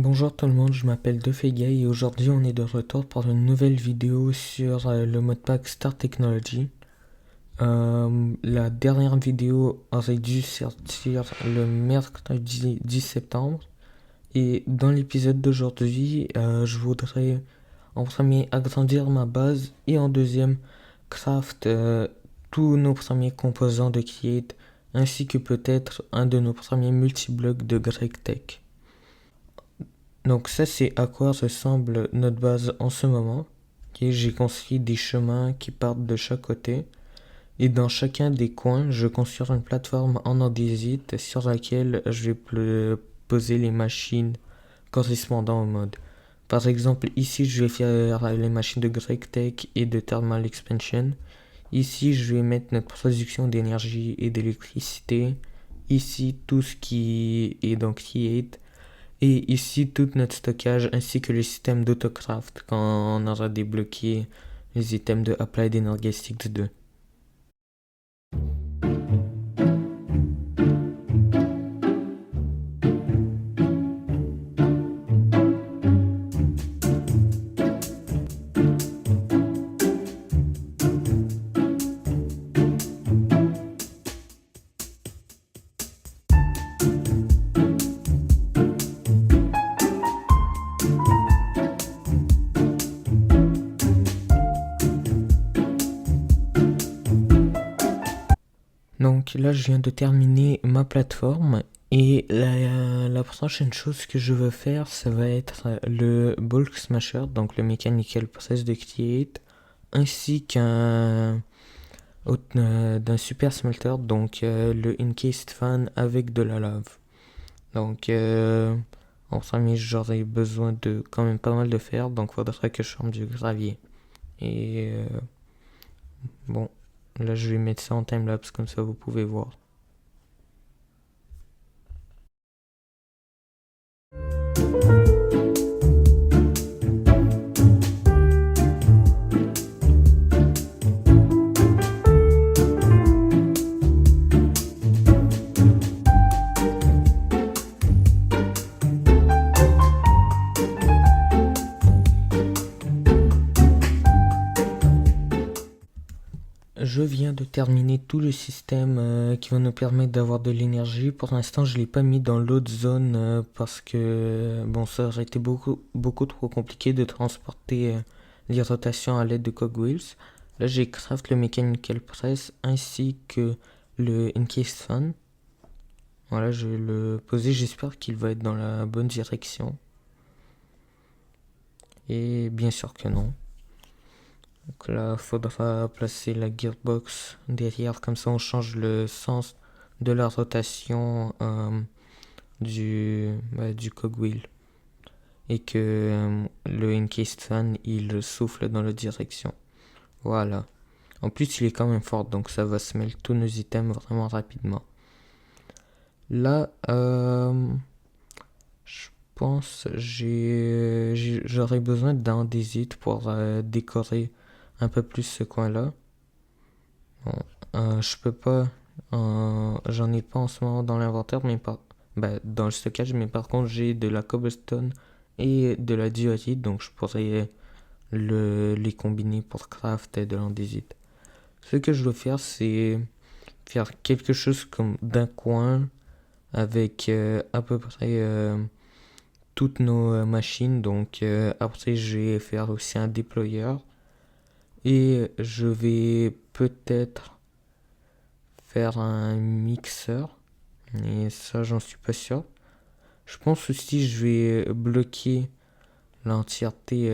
Bonjour tout le monde, je m'appelle Defegay et aujourd'hui on est de retour pour une nouvelle vidéo sur le modpack Star Technology. La dernière vidéo aurait dû sortir le mercredi 10 septembre et dans l'épisode d'aujourd'hui je voudrais en premier agrandir ma base et en deuxième craft tous nos premiers composants de Create ainsi que peut-être un de nos premiers multiblocs de GregTech. Donc ça c'est à quoi ressemble notre base en ce moment. Okay, j'ai construit des chemins qui partent de chaque côté. Et dans chacun des coins, je construis une plateforme en andésite sur laquelle je vais poser les machines correspondant au mode. Par exemple, ici je vais faire les machines de GregTech et de Thermal Expansion. Ici je vais mettre notre production d'énergie et d'électricité. Ici tout ce qui est dans Create. Et ici, tout notre stockage ainsi que le système d'autocraft quand on aura débloqué les items de Applied Energetics 2. Donc là, je viens de terminer ma plateforme et la prochaine chose que je veux faire, ça va être le Bulk Smasher, donc le Mechanical Process de Create, ainsi d'un Super Smelter, donc le Encased Fan avec de la lave. Donc en premier, j'aurai besoin de quand même pas mal de fer, donc il faudra que je forme du gravier. Et bon, là je vais mettre ça en timelapse comme ça vous pouvez voir. Je viens de terminer tout le système qui va nous permettre d'avoir de l'énergie. Pour l'instant, je ne l'ai pas mis dans l'autre zone parce que bon, ça aurait été beaucoup trop compliqué de transporter les rotations à l'aide de cogwheels. Là, j'ai craft le mechanical press ainsi que le encased fan. Voilà, je vais le poser. J'espère qu'il va être dans la bonne direction. Et bien sûr que non. Donc là, il faudra placer la gearbox derrière, comme ça on change le sens de la rotation du cogwheel. Et que le encased fan, il souffle dans la direction. Voilà. En plus, il est quand même fort, donc ça va se mêler tous nos items vraiment rapidement. Là, je pense j'aurais besoin d'andésite pour décorer un peu plus ce coin-là. Bon, je peux pas, j'en ai pas en ce moment dans l'inventaire, dans le stockage, mais par contre j'ai de la cobblestone et de la diorite, donc je pourrais les combiner pour craft de l'andésite. Ce que je veux faire, c'est faire quelque chose comme d'un coin avec à peu près toutes nos machines. Donc après, je vais faire aussi un déployeur et je vais peut-être faire un mixeur. Et ça, j'en suis pas sûr. Je pense aussi je vais bloquer l'entièreté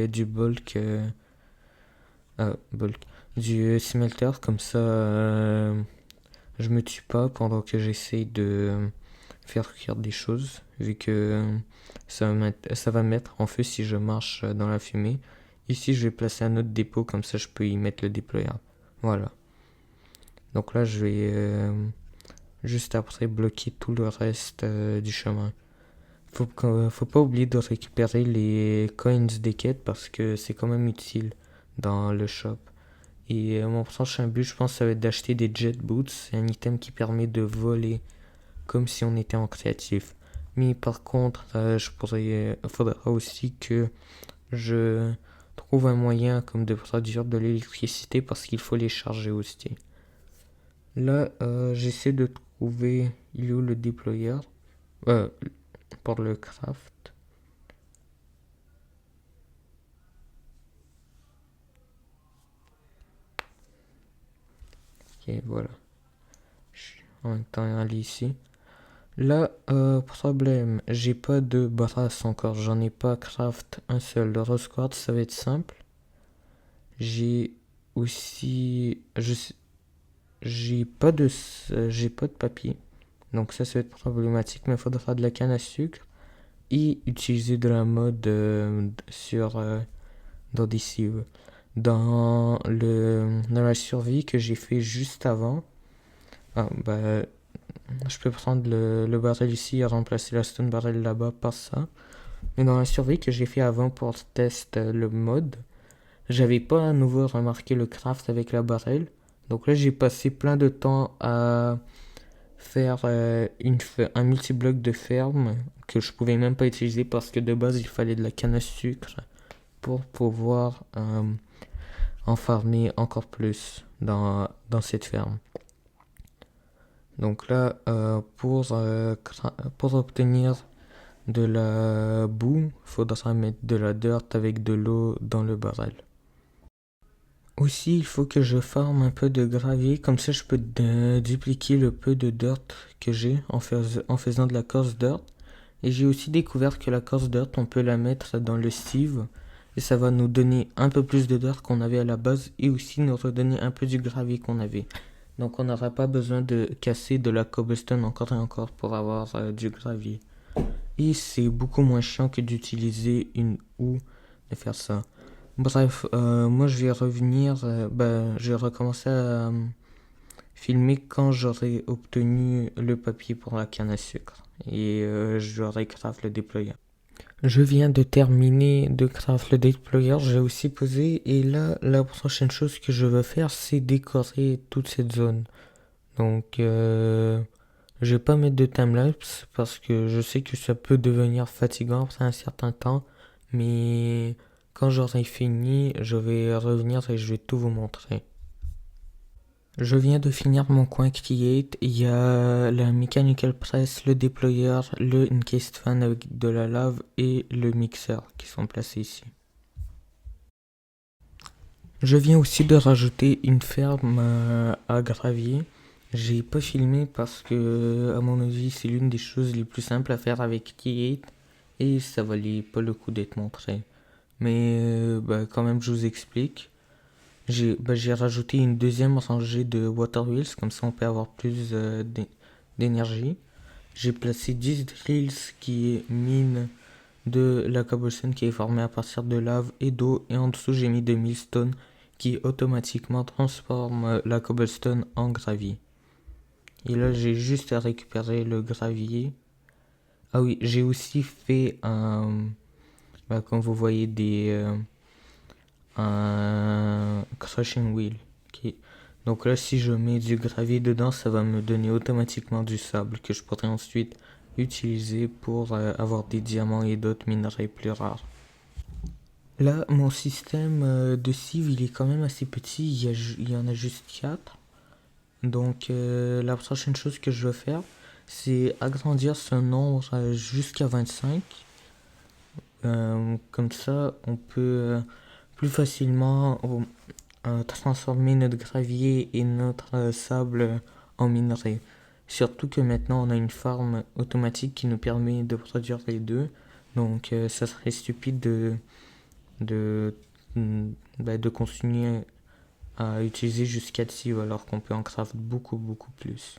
du bulk du smelter, comme ça je me tue pas pendant que j'essaye de faire cuire des choses, vu que ça va mettre en feu si je marche dans la fumée. Ici, je vais placer un autre dépôt, comme ça je peux y mettre le déployeur. Voilà. Donc là, je vais juste après bloquer tout le reste du chemin. Faut pas oublier de récupérer les coins des quêtes parce que c'est quand même utile dans le shop. Et mon prochain but, je pense, ça va être d'acheter des jet boots. C'est un item qui permet de voler comme si on était en créatif. Mais par contre, faudra aussi que je trouve un moyen comme de produire de l'électricité parce qu'il faut les charger aussi. Là, j'essaie de trouver, il est où le déployeur euh, pour le craft. Ok, voilà. Je suis en même temps aller ici. Là, problème, j'ai pas de brasse encore, j'en ai pas craft un seul. Le rose quartz, ça va être simple. J'ai aussi, j'ai pas de papier, donc ça va être problématique, mais il faudra de la canne à sucre et utiliser de la mode dans des cives. Dans la survie que j'ai fait juste avant, bah, je peux prendre le barrel ici et remplacer la stone barrel là-bas par ça. Mais dans la survie que j'ai fait avant pour tester le mode, j'avais pas à nouveau remarqué le craft avec la barrel. Donc là, j'ai passé plein de temps à faire un multi-bloc de ferme que je pouvais même pas utiliser parce que de base, il fallait de la canne à sucre pour pouvoir en farmer encore plus dans cette ferme. Donc là, pour obtenir de la boue, il faudra mettre de la dirt avec de l'eau dans le barrel. Aussi, il faut que je farme un peu de gravier, comme ça je peux dupliquer le peu de dirt que j'ai en faisant de la coarse dirt. Et j'ai aussi découvert que la coarse dirt, on peut la mettre dans le sieve, et ça va nous donner un peu plus de dirt qu'on avait à la base, et aussi nous redonner un peu du gravier qu'on avait. Donc on n'aura pas besoin de casser de la cobblestone encore et encore pour avoir du gravier. Et c'est beaucoup moins chiant que d'utiliser une houe de faire ça. Bref, moi je vais revenir, je vais recommencer à filmer quand j'aurai obtenu le papier pour la canne à sucre. Et j'aurai craft le déployeur. Je viens de terminer de craft le déployeur, j'ai aussi posé. Et là, la prochaine chose que je veux faire, c'est décorer toute cette zone. Donc, je vais pas mettre de timelapse parce que je sais que ça peut devenir fatigant après un certain temps. Mais quand j'aurai fini, je vais revenir et je vais tout vous montrer. Je viens de finir mon coin Create. Il y a la Mechanical Press, le déployeur, le Encased Fan avec de la lave et le mixeur qui sont placés ici. Je viens aussi de rajouter une ferme à gravier. J'ai pas filmé parce que, à mon avis, c'est l'une des choses les plus simples à faire avec Create et ça valait pas le coup d'être montré. Mais quand même, je vous explique. J'ai rajouté une deuxième rangée de water wheels, comme ça on peut avoir plus d'énergie. J'ai placé 10 drills qui minent de la cobblestone qui est formée à partir de lave et d'eau. Et en dessous, j'ai mis de millstone qui automatiquement transforme la cobblestone en gravier. Et là, j'ai juste à récupérer le gravier. Ah oui, j'ai aussi fait comme vous voyez, un crushing wheel. Okay. Donc là, si je mets du gravier dedans, ça va me donner automatiquement du sable que je pourrais ensuite utiliser pour avoir des diamants et d'autres minerais plus rares. Là, mon système de sieve, il est quand même assez petit. Il y en a juste 4. Donc, la prochaine chose que je vais faire, c'est agrandir ce nombre jusqu'à 25. Comme ça, on peut plus facilement transformer notre gravier et notre sable en minerai. Surtout que maintenant on a une farm automatique qui nous permet de produire les deux. Donc ça serait stupide de, de continuer à utiliser jusqu'à 6 alors qu'on peut en craft beaucoup plus.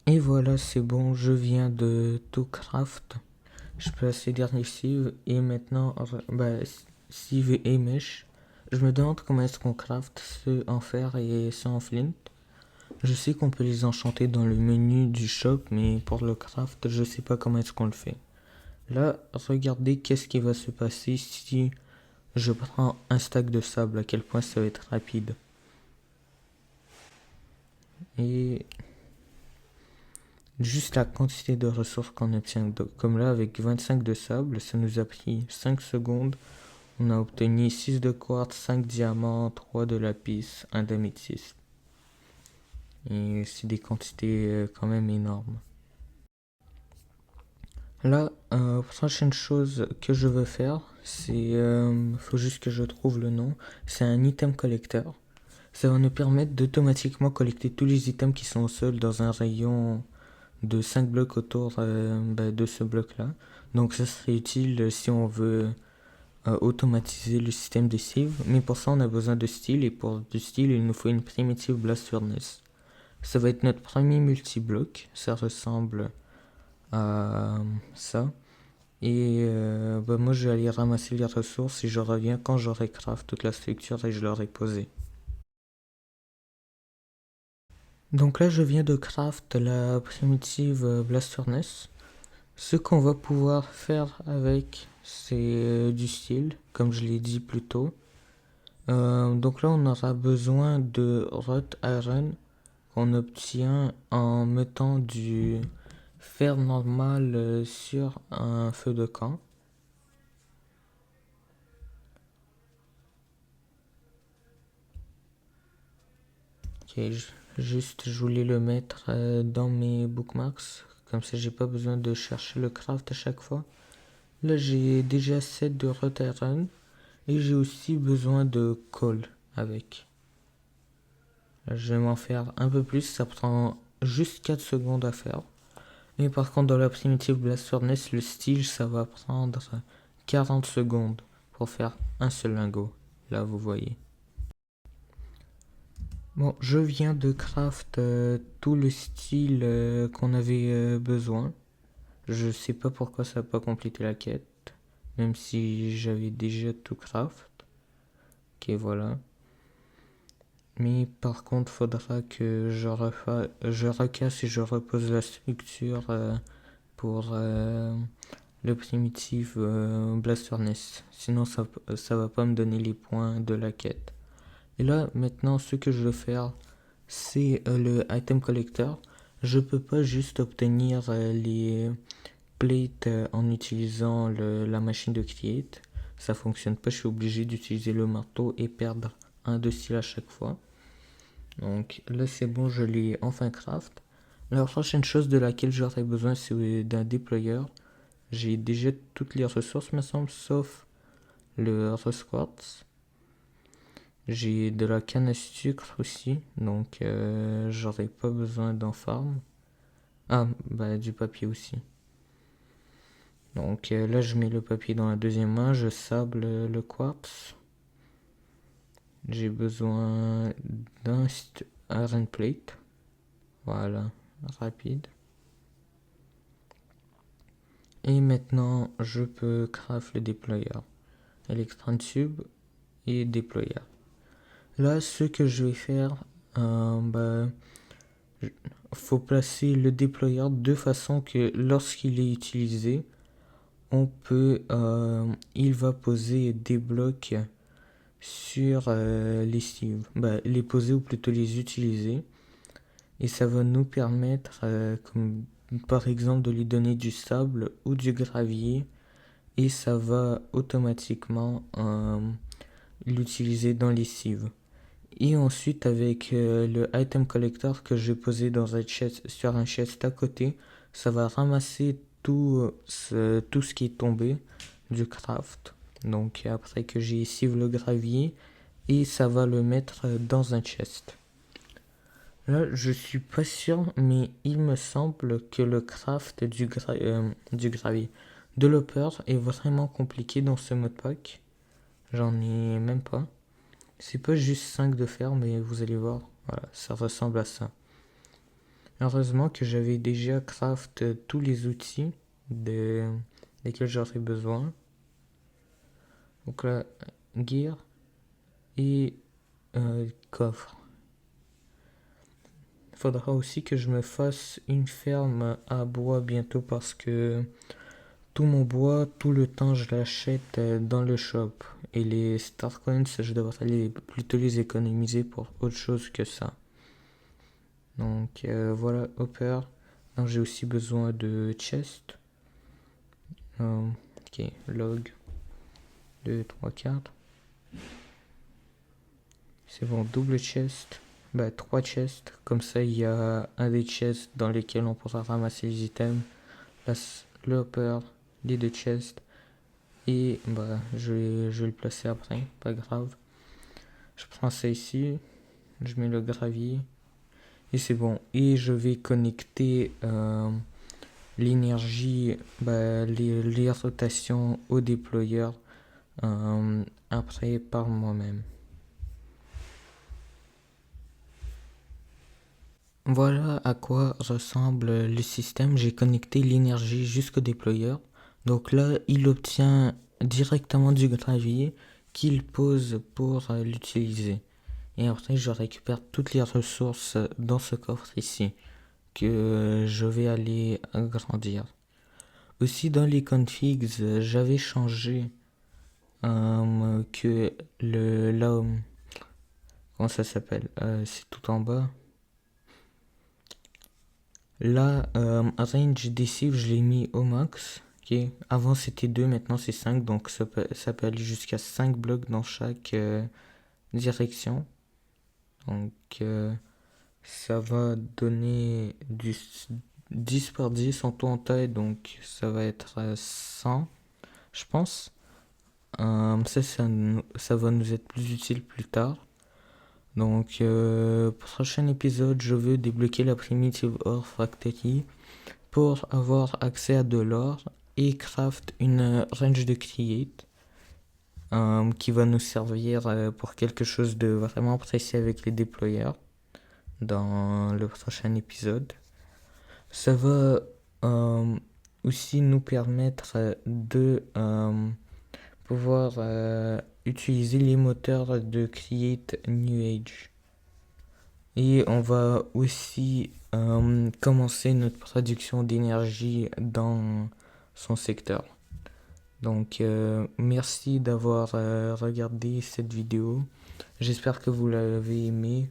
Et voilà, c'est bon, je viens de tout craft. Je place les derniers sieve et maintenant sieve et mèche. Je me demande comment est-ce qu'on craft ceux en fer et ceux en flint. Je sais qu'on peut les enchanter dans le menu du shop, mais pour le craft, je sais pas comment est-ce qu'on le fait. Là, regardez qu'est-ce qui va se passer si je prends un stack de sable, à quel point ça va être rapide. Et juste la quantité de ressources qu'on obtient. Donc, comme là, avec 25 de sable, ça nous a pris 5 secondes. On a obtenu 6 de quartz, 5 diamants, 3 de lapis, 1 d'améthyste. Et c'est des quantités quand même énormes. Là, prochaine chose que je veux faire, c'est, faut juste que je trouve le nom, c'est un item collector. Ça va nous permettre d'automatiquement collecter tous les items qui sont au sol dans un rayon de 5 blocs autour de ce bloc-là. Donc ça serait utile si on veut automatiser le système des cibles. Mais pour ça, on a besoin de steel, et pour du steel, il nous faut une primitive blast furnace. Ça va être notre premier multi-bloc. Ça ressemble à ça. Et moi, je vais aller ramasser les ressources et je reviens quand j'aurai craft toute la structure et je l'aurai posée. Donc là, je viens de craft la primitive blast furnace. Ce qu'on va pouvoir faire avec, c'est du steel, comme je l'ai dit plus tôt. Donc là, on aura besoin de wrought iron qu'on obtient en mettant du fer normal sur un feu de camp. Ok, juste je voulais le mettre dans mes bookmarks, comme ça j'ai pas besoin de chercher le craft à chaque fois. Là j'ai déjà 7 de wrought iron et j'ai aussi besoin de coal avec. Là, je vais m'en faire un peu plus, ça prend juste 4 secondes à faire. Mais par contre, dans la primitive blast furnace, le steel, ça va prendre 40 secondes pour faire un seul lingot. Là, vous voyez. Bon, je viens de craft tout le steel qu'on avait besoin. Je sais pas pourquoi ça n'a pas complété la quête, même si j'avais déjà tout craft. Ok, voilà. Mais par contre, faudra que je recasse et je repose la structure pour le primitive Blast Furnace. Sinon, ça va pas me donner les points de la quête. Et là, maintenant, ce que je veux faire, c'est le item collector. Je peux pas juste obtenir les plates en utilisant la machine de create. Ça fonctionne pas, je suis obligé d'utiliser le marteau et perdre un de style à chaque fois. Donc là, c'est bon, je l'ai enfin craft. La prochaine chose de laquelle j'aurais besoin, c'est d'un déployeur. J'ai déjà toutes les ressources, me semble, sauf le rose quartz. J'ai de la canne à sucre aussi, donc j'aurais pas besoin d'en farm. Ah, bah du papier aussi. Donc là, je mets le papier dans la deuxième main, je sable le quartz. J'ai besoin d'un iron plate. Voilà, rapide. Et maintenant, je peux craft le déployeur. Electron tube et déployeur. Là, ce que je vais faire, faut placer le déployeur de façon que lorsqu'il est utilisé, il va poser des blocs sur les cibles. Les poser ou plutôt les utiliser. Et ça va nous permettre, comme par exemple, de lui donner du sable ou du gravier. Et ça va automatiquement l'utiliser dans les cibles. Et ensuite, avec le item collector que je vais poser dans un chest, sur un chest à côté, ça va ramasser tout ce qui est tombé du craft. Donc après que j'ai cible le gravier, et ça va le mettre dans un chest. Là, je suis pas sûr, mais il me semble que le craft du gravier de l'hopper est vraiment compliqué dans ce modpack. J'en ai même pas. C'est pas juste 5 de fer, mais vous allez voir, voilà, ça ressemble à ça. Heureusement que j'avais déjà craft tous les outils desquels j'aurais besoin. Donc là, gear et coffre. Il faudra aussi que je me fasse une ferme à bois bientôt parce que tout mon bois, tout le temps, je l'achète dans le shop. Et les star coins, je devrais plutôt les économiser pour autre chose que ça. Donc voilà, hopper, Donc j'ai aussi besoin de chest. Ok, log 2, 3, 4. C'est bon, double chest. Bah, 3 chests. Comme ça, il y a un des chests dans lesquels on pourra ramasser les items. Le hopper, les 2 chests. Et bah, je vais le placer après, pas grave. Je prends ça ici. Je mets le gravier. Et c'est bon. Et je vais connecter l'énergie, bah, les rotations au déployeur après par moi-même. Voilà à quoi ressemble le système. J'ai connecté l'énergie jusqu'au déployeur. Donc là, il obtient directement du gravier qu'il pose pour l'utiliser. Et après, je récupère toutes les ressources dans ce coffre ici que je vais aller agrandir. Aussi dans les configs, j'avais changé que là, comment ça s'appelle? C'est tout en bas. Là, range des cibles, je l'ai mis au max. Okay. Avant c'était 2, maintenant c'est 5, donc ça peut aller jusqu'à 5 blocs dans chaque direction. Donc ça va donner du 10 par 10 en tout en taille, donc ça va être 100, je pense. Ça va nous être plus utile plus tard. Donc, prochain épisode, je veux débloquer la Primitive Ore Factory pour avoir accès à de l'or et craft une range de create qui va nous servir pour quelque chose de vraiment précis avec les déployeurs dans le prochain épisode. Ça va aussi nous permettre de pouvoir utiliser les moteurs de Create New Age. Et on va aussi commencer notre production d'énergie dans son secteur. Donc merci d'avoir regardé cette vidéo. J'espère que vous l'avez aimé.